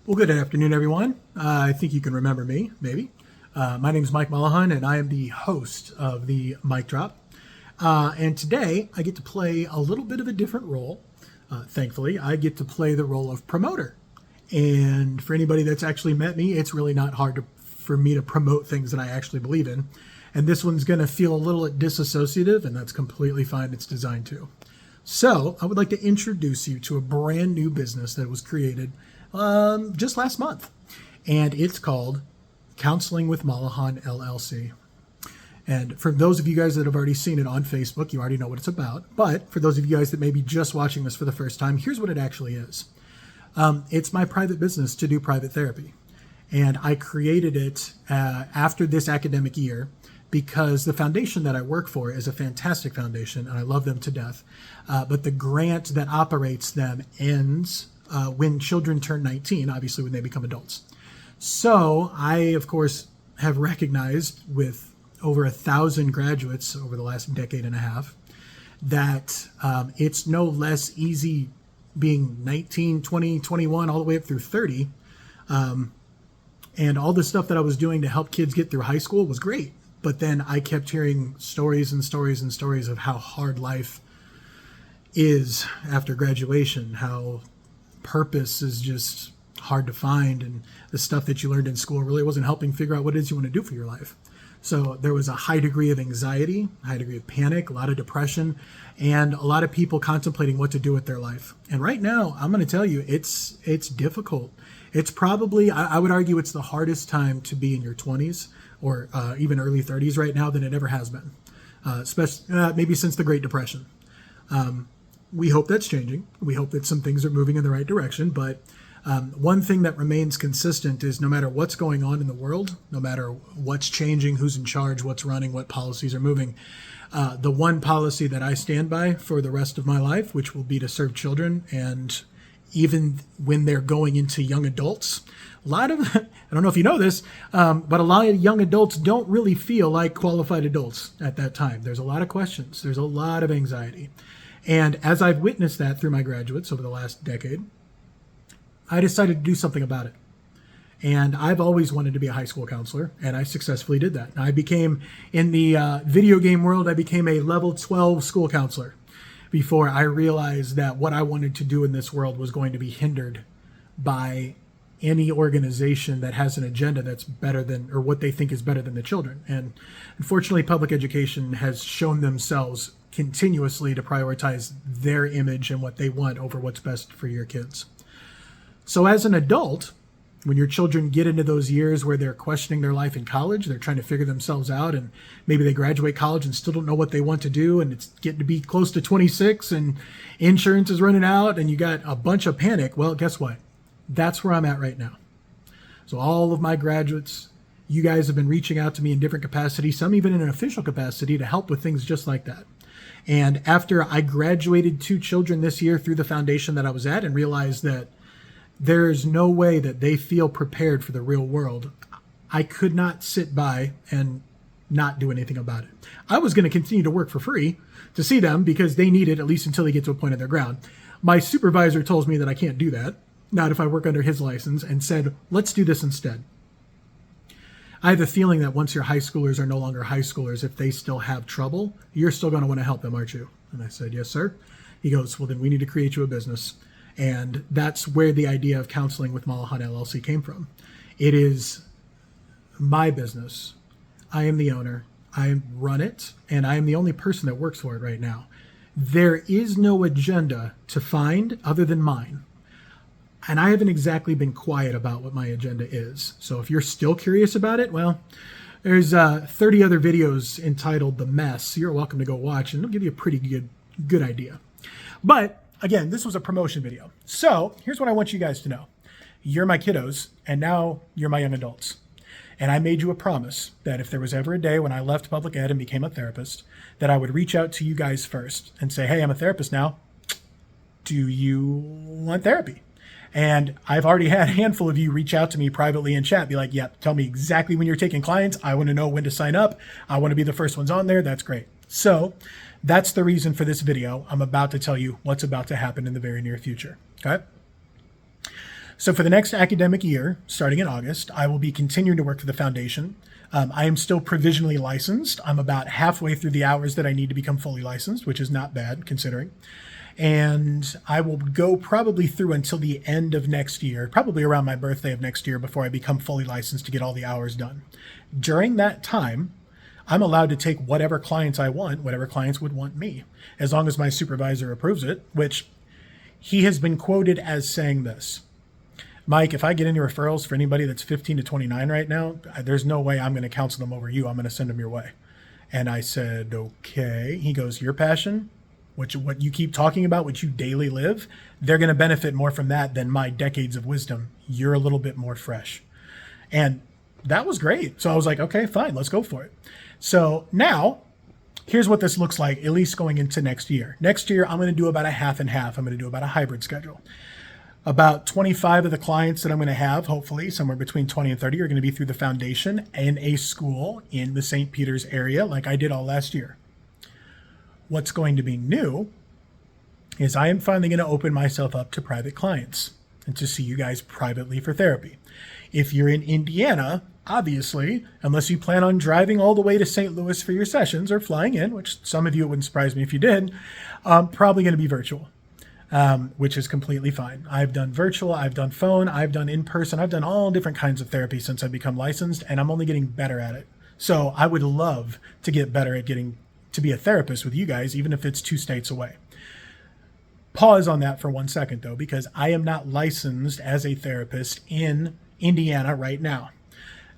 Well, good afternoon, everyone. I think you can remember me, maybe. My name is Mike Molohon, and I am the host of the Mic Drop. And today, I get to play a little bit of a different role. Thankfully, I get to play the role of promoter. And for anybody that's actually met me, it's really not hard for me to promote things that I actually believe in. And this one's going to feel a little disassociative, and that's completely fine. It's designed to. So I would like to introduce you to a brand new business that was created just last month, and it's called Counseling with Molohon LLC. And for those of you guys that have already seen it on Facebook, you already know what it's about. But for those of you guys that may be just watching this for the first time, here's what it actually is. It's my private business to do private therapy. And I created it after this academic year because the foundation that I work for is a fantastic foundation, and I love them to death. But the grant that operates them ends when children turn 19, obviously when they become adults. So I, of course, have recognized with over 1,000 graduates over the last decade and a half that it's no less easy being 19, 20, 21, all the way up through 30. And all the stuff that I was doing to help kids get through high school was great. But then I kept hearing stories and stories and stories of how hard life is after graduation, how purpose is just hard to find, and the stuff that you learned in school really wasn't helping figure out what it is you want to do for your life. So there was a high degree of anxiety, a high degree of panic, a lot of depression, and a lot of people contemplating what to do with their life. And right now, I'm going to tell you, it's difficult. It's probably, I would argue, it's the hardest time to be in your 20s or even early 30s right now than it ever has been, especially maybe since the Great Depression. We hope that's changing. We hope that some things are moving in the right direction. But one thing that remains consistent is no matter what's going on in the world, no matter what's changing, who's in charge, what's running, what policies are moving, the one policy that I stand by for the rest of my life, which will be to serve children, and even when they're going into young adults, a lot of, I don't know if you know this, but a lot of young adults don't really feel like qualified adults at that time. There's a lot of questions. There's a lot of anxiety. And as I've witnessed that through my graduates over the last decade, I decided to do something about it. And I've always wanted to be a high school counselor, and I successfully did that. I became, in the video game world, I became a level 12 school counselor before I realized that what I wanted to do in this world was going to be hindered by any organization that has an agenda that's better than, or what they think is better than the children. And unfortunately, public education has shown themselves continuously to prioritize their image and what they want over what's best for your kids. So as an adult, when your children get into those years where they're questioning their life in college, they're trying to figure themselves out, and maybe they graduate college and still don't know what they want to do, and it's getting to be close to 26 and insurance is running out and you got a bunch of panic. Well, guess what? That's where I'm at right now. So all of my graduates, you guys have been reaching out to me in different capacities, some even in an official capacity, to help with things just like that. And after I graduated 2 children this year through the foundation that I was at and realized that there's no way that they feel prepared for the real world, I could not sit by and not do anything about it. I was going to continue to work for free to see them because they need it, at least until they get to a point of their ground. My supervisor tells me that I can't do that, not if I work under his license, and said, let's do this instead. I have a feeling that once your high schoolers are no longer high schoolers, if they still have trouble, you're still going to want to help them, aren't you? And I said, yes, sir. He goes, well, then we need to create you a business. And that's where the idea of Counseling with Molohon LLC came from. It is my business. I am the owner. I run it, and I am the only person that works for it right now. There is no agenda to find other than mine. And I haven't exactly been quiet about what my agenda is. So if you're still curious about it, well, there's 30 other videos entitled The Mess. You're welcome to go watch, and it'll give you a pretty good idea. But again, this was a promotion video. So here's what I want you guys to know. You're my kiddos, and now you're my young adults. And I made you a promise that if there was ever a day when I left public ed and became a therapist, that I would reach out to you guys first and say, hey, I'm a therapist now. Do you want therapy? And I've already had a handful of you reach out to me privately in chat, be like, yeah, tell me exactly when you're taking clients. I want to know when to sign up. I want to be the first ones on there. That's great. So that's the reason for this video. I'm about to tell you what's about to happen in the very near future. Okay. So for the next academic year, starting in August, I will be continuing to work for the foundation. I am still provisionally licensed. I'm about halfway through the hours that I need to become fully licensed, which is not bad considering. And I will go probably through until the end of next year, probably around my birthday of next year, before I become fully licensed to get all the hours done. During that time, I'm allowed to take whatever clients I want, whatever clients would want me, as long as my supervisor approves it, which he has been quoted as saying this: Mike, if I get any referrals for anybody that's 15 to 29 right now, there's no way I'm going to counsel them over you. I'm going to send them your way. And I said, okay. He goes, your passion, what you keep talking about, what you daily live, they're going to benefit more from that than my decades of wisdom. You're a little bit more fresh. And that was great. So I was like, okay, fine, let's go for it. So now here's what this looks like, at least going into next year. Next year, I'm going to do about a half and half. I'm going to do about a hybrid schedule. About 25 of the clients that I'm going to have, hopefully somewhere between 20 and 30, are going to be through the foundation in a school in the St. Peter's area, like I did all last year. What's going to be new is I am finally going to open myself up to private clients and to see you guys privately for therapy. If you're in Indiana, obviously, unless you plan on driving all the way to St. Louis for your sessions or flying in, which some of you, it wouldn't surprise me if you did, probably going to be virtual. Which is completely fine. I've done virtual, I've done phone, I've done in person, I've done all different kinds of therapy since I've become licensed, and I'm only getting better at it. So I would love to get better at getting to be a therapist with you guys, even if it's 2 states away. Pause on that for 1 second though, because I am not licensed as a therapist in Indiana right now.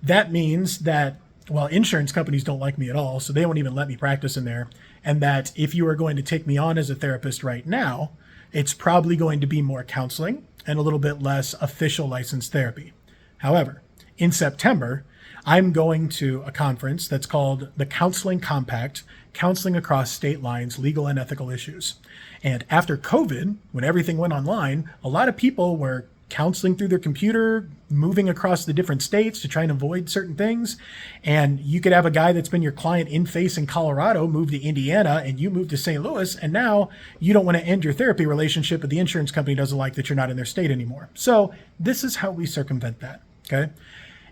That means that, well, insurance companies don't like me at all, so they won't even let me practice in there. And that if you are going to take me on as a therapist right now, it's probably going to be more counseling and a little bit less official licensed therapy. However, in September, I'm going to a conference that's called the Counseling Compact, Counseling Across State Lines, Legal and Ethical Issues. And after COVID, when everything went online, a lot of people were counseling through their computer, moving across the different states to try and avoid certain things. And you could have a guy that's been your client in face in Colorado move to Indiana, and you move to St. Louis, and now you don't want to end your therapy relationship, but the insurance company doesn't like that you're not in their state anymore. So this is how we circumvent that, okay?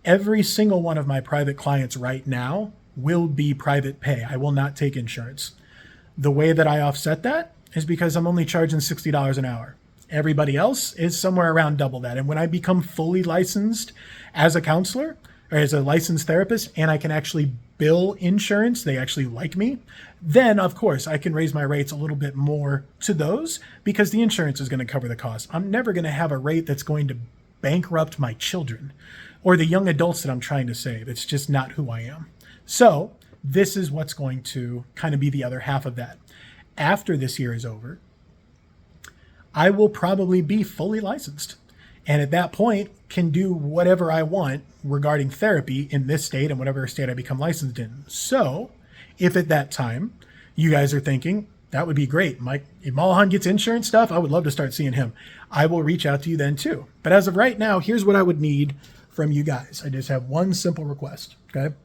Every single one of my private clients right now will be private pay. I will not take insurance. The way that I offset that is because I'm only charging $60 an hour. Everybody else is somewhere around double that. And when I become fully licensed as a counselor or as a licensed therapist, and I can actually bill insurance, they actually like me, then of course I can raise my rates a little bit more to those because the insurance is going to cover the cost. I'm never going to have a rate that's going to bankrupt my children or the young adults that I'm trying to save. It's just not who I am. So this is what's going to kind of be the other half of that. After this year is over, I will probably be fully licensed. And at that point, can do whatever I want regarding therapy in this state and whatever state I become licensed in. So if at that time you guys are thinking, that would be great, Mike, if Molohon gets insurance stuff, I would love to start seeing him. I will reach out to you then too. But as of right now, here's what I would need from you guys. I just have one simple request, okay?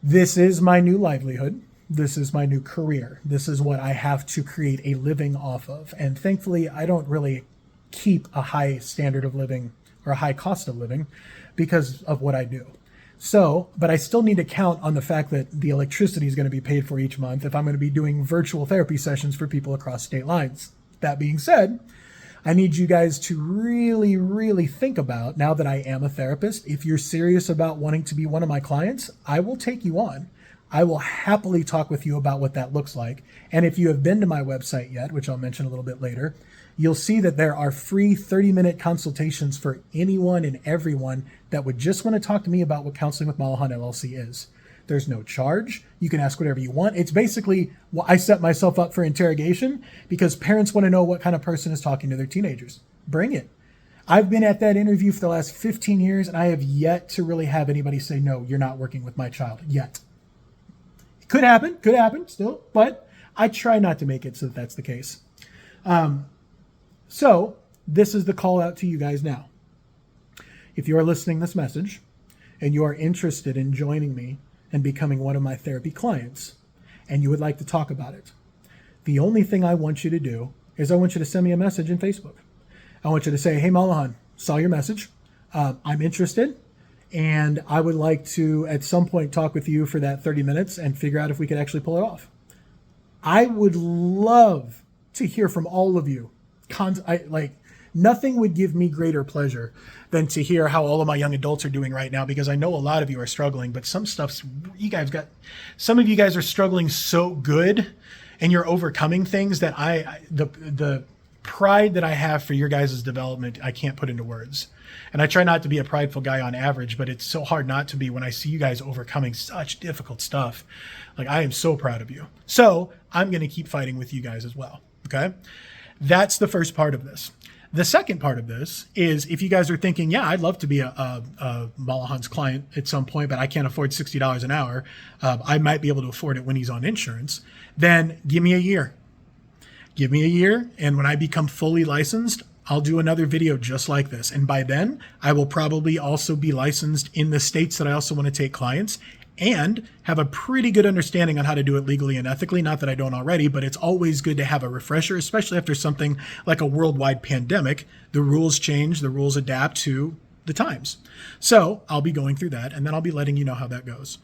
This is my new livelihood. This is my new career. This is what I have to create a living off of. And thankfully, I don't really keep a high standard of living or a high cost of living because of what I do. So, but I still need to count on the fact that the electricity is going to be paid for each month if I'm going to be doing virtual therapy sessions for people across state lines. That being said, I need you guys to really, really think about, now that I am a therapist, if you're serious about wanting to be one of my clients, I will take you on. I will happily talk with you about what that looks like. And if you have been to my website yet, which I'll mention a little bit later, you'll see that there are free 30-minute consultations for anyone and everyone that would just want to talk to me about what Counseling with Molohon LLC is. There's no charge. You can ask whatever you want. It's basically, well, I set myself up for interrogation because parents want to know what kind of person is talking to their teenagers. Bring it. I've been at that interview for the last 15 years, and I have yet to really have anybody say, no, you're not working with my child yet. Could happen still, but I try not to make it so that that's the case. So this is the call out to you guys now. If you are listening to this message and you are interested in joining me and becoming one of my therapy clients, and you would like to talk about it, the only thing I want you to do is I want you to send me a message in Facebook. I want you to say, hey, Molohon, saw your message. I'm interested, and I would like to at some point talk with you for that 30 minutes and figure out if we could actually pull it off. I would love to hear from all of you. Nothing would give me greater pleasure than to hear how all of my young adults are doing right now, because I know a lot of you are struggling, but some of you guys are struggling so good and you're overcoming things that the pride that I have for your guys' development, I can't put into words. And I try not to be a prideful guy on average, but it's so hard not to be when I see you guys overcoming such difficult stuff. Like, I am so proud of you. So I'm going to keep fighting with you guys as well. Okay. That's the first part of this. The second part of this is, if you guys are thinking, yeah, I'd love to be a Molohon's client at some point, but I can't afford $60 an hour. I might be able to afford it when he's on insurance. Then give me a year. Give me a year. And when I become fully licensed, I'll do another video just like this. And by then, I will probably also be licensed in the states that I also want to take clients, and have a pretty good understanding on how to do it legally and ethically. Not that I don't already, but it's always good to have a refresher, especially after something like a worldwide pandemic. The rules change, the rules adapt to the times. So I'll be going through that, and then I'll be letting you know how that goes.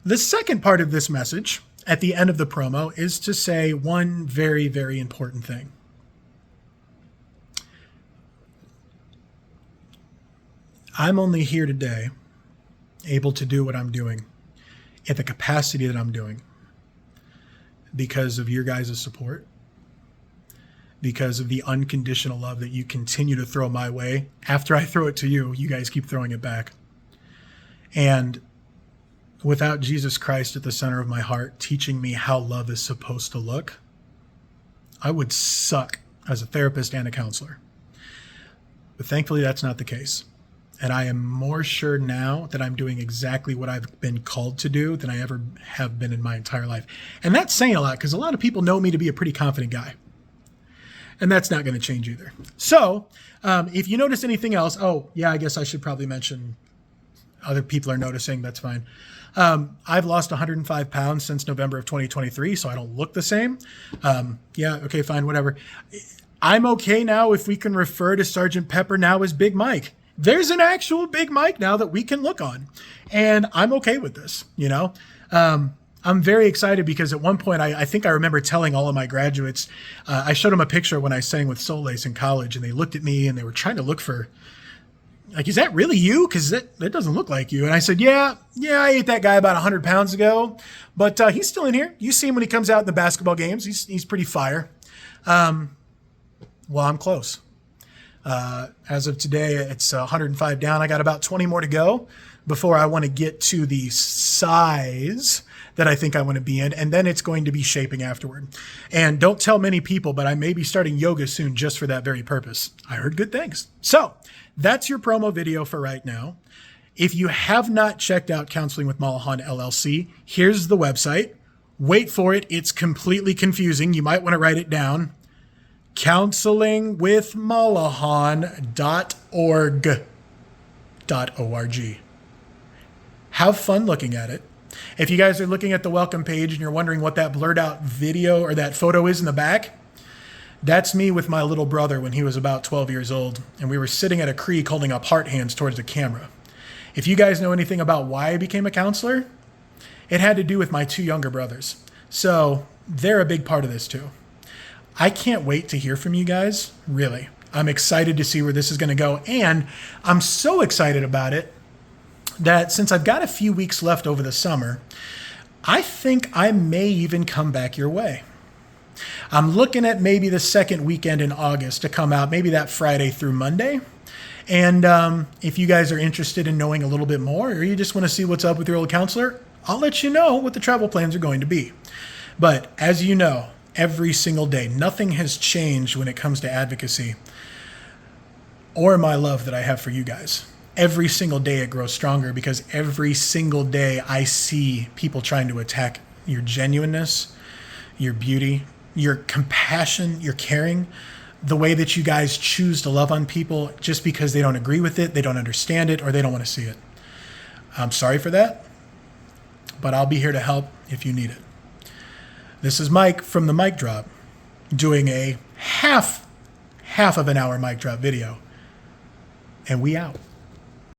The second part of this message at the end of the promo is to say one very, very important thing. I'm only here today able to do what I'm doing at the capacity that I'm doing because of your guys' support, because of the unconditional love that you continue to throw my way. After I throw it to you, you guys keep throwing it back. And without Jesus Christ at the center of my heart teaching me how love is supposed to look, I would suck as a therapist and a counselor. But thankfully, that's not the case. And I am more sure now that I'm doing exactly what I've been called to do than I ever have been in my entire life. And that's saying a lot, because a lot of people know me to be a pretty confident guy. And that's not going to change either. So if you notice anything else, oh, yeah, I guess I should probably mention other people are noticing. That's fine. I've lost 105 pounds since November of 2023, so I don't look the same. Yeah, okay, fine, whatever. I'm okay now if we can refer to Sergeant Pepper now as Big Mike. There's an actual Big Mike now that we can look on. And I'm okay with this, you know. I'm very excited because at one point, I think I remember telling all of my graduates, I showed them a picture when I sang with Soul Lace in college, and they looked at me and they were trying to look for, like, is that really you? Because that doesn't look like you. And I said, yeah, I ate that guy about 100 pounds ago, but he's still in here. You see him when he comes out in the basketball games. He's pretty fire. Well, I'm close. As of today, it's 105 down. I got about 20 more to go before I want to get to the size that I think I want to be in. And then it's going to be shaping afterward. And don't tell many people, but I may be starting yoga soon just for that very purpose. I heard good things. So that's your promo video for right now. If you have not checked out Counseling with Molohon LLC, here's the website. Wait for it. It's completely confusing. You might want to write it down. counselingwithmolohon.org. Have fun looking at it. If you guys are looking at the welcome page and you're wondering what that blurred out video or that photo is in the back, that's me with my little brother when he was about 12 years old, and we were sitting at a creek holding up heart hands towards the camera. If you guys know anything about why I became a counselor, it had to do with my two younger brothers. So they're a big part of this too. I can't wait to hear from you guys, really. I'm excited to see where this is going to go, and I'm so excited about it that since I've got a few weeks left over the summer, I think I may even come back your way. I'm looking at maybe the second weekend in August to come out, maybe that Friday through Monday. And if you guys are interested in knowing a little bit more, or you just want to see what's up with your old counselor, I'll let you know what the travel plans are going to be. But as you know, every single day, nothing has changed when it comes to advocacy or my love that I have for you guys. Every single day it grows stronger because every single day I see people trying to attack your genuineness, your beauty, your compassion, your caring, the way that you guys choose to love on people just because they don't agree with it, they don't understand it, or they don't want to see it. I'm sorry for that, but I'll be here to help if you need it. This is Mike from the Mic Drop doing a half of an hour mic drop video and we out.